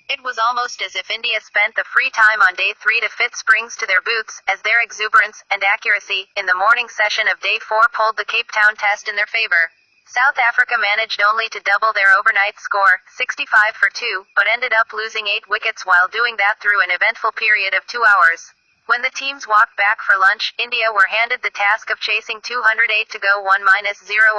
It was almost as if India spent the free time on day 3 to fit springs to their boots, as their exuberance and accuracy in the morning session of day 4 pulled the Cape Town test in their favor. South Africa managed only to double their overnight score, 65 for 2, but ended up losing 8 wickets while doing that through an eventful period of 2 hours. When the teams walked back for lunch, India were handed the task of chasing 208 to go 1-0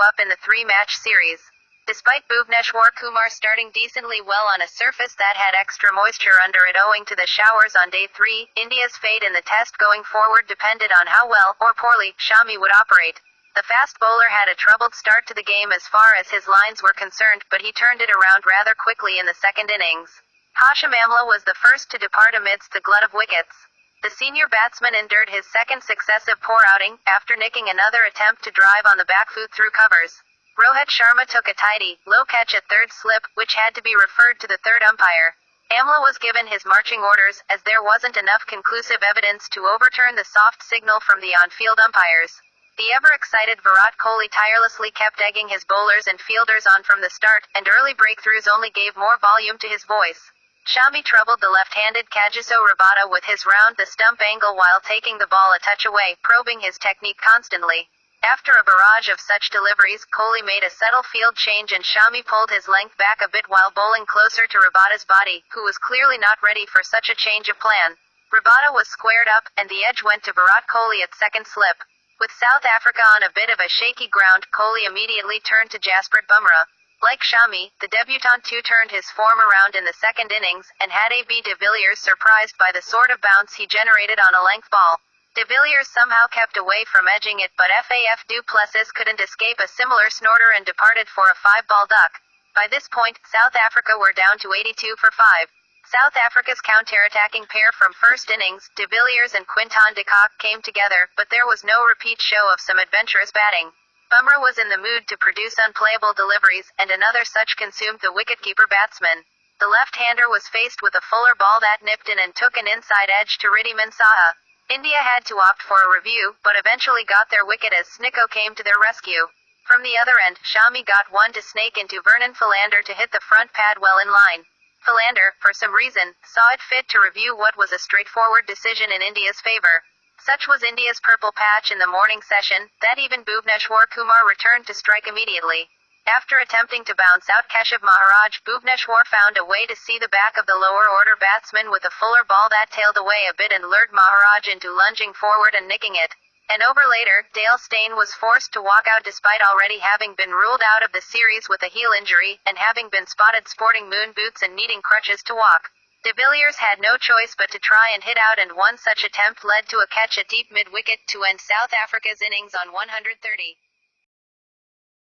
up in the 3-match series. Despite Bhuvneshwar Kumar starting decently well on a surface that had extra moisture under it owing to the showers on day 3, India's fate in the test going forward depended on how well, or poorly, Shami would operate. The fast bowler had a troubled start to the game as far as his lines were concerned, but he turned it around rather quickly in the second innings. Hashim Amla was the first to depart amidst the glut of wickets. The senior batsman endured his second successive poor outing, after nicking another attempt to drive on the back foot through covers. Rohit Sharma took a tidy, low catch at third slip, which had to be referred to the third umpire. Amla was given his marching orders, as there wasn't enough conclusive evidence to overturn the soft signal from the on-field umpires. The ever-excited Virat Kohli tirelessly kept egging his bowlers and fielders on from the start, and early breakthroughs only gave more volume to his voice. Shami troubled the left-handed Kagiso Rabada with his round-the-stump angle while taking the ball a touch away, probing his technique constantly. After a barrage of such deliveries, Kohli made a subtle field change and Shami pulled his length back a bit while bowling closer to Rabada's body, who was clearly not ready for such a change of plan. Rabada was squared up, and the edge went to Virat Kohli at second slip. With South Africa on a bit of a shaky ground, Kohli immediately turned to Jasprit Bumrah. Like Shami, the debutant too turned his form around in the second innings, and had A.B. de Villiers surprised by the sort of bounce he generated on a length ball. De Villiers somehow kept away from edging it, but FAF du Plessis couldn't escape a similar snorter and departed for a 5-ball duck. By this point, South Africa were down to 82 for 5. South Africa's counter-attacking pair from first innings, de Villiers and Quinton de Kock, came together, but there was no repeat show of some adventurous batting. Bumrah was in the mood to produce unplayable deliveries, and another such consumed the wicketkeeper batsman. The left-hander was faced with a fuller ball that nipped in and took an inside edge to Wriddhiman Saha. India had to opt for a review, but eventually got their wicket as Snicko came to their rescue. From the other end, Shami got one to snake into Vernon Philander to hit the front pad well in line. Philander, for some reason, saw it fit to review what was a straightforward decision in India's favour. Such was India's purple patch in the morning session, that even Bhuvneshwar Kumar returned to strike immediately. After attempting to bounce out Keshav Maharaj, Bhuvneshwar found a way to see the back of the lower-order batsman with a fuller ball that tailed away a bit and lured Maharaj into lunging forward and nicking it. An over later, Dale Steyn was forced to walk out despite already having been ruled out of the series with a heel injury, and having been spotted sporting moon boots and needing crutches to walk. De Villiers had no choice but to try and hit out, and one such attempt led to a catch at deep mid-wicket to end South Africa's innings on 130.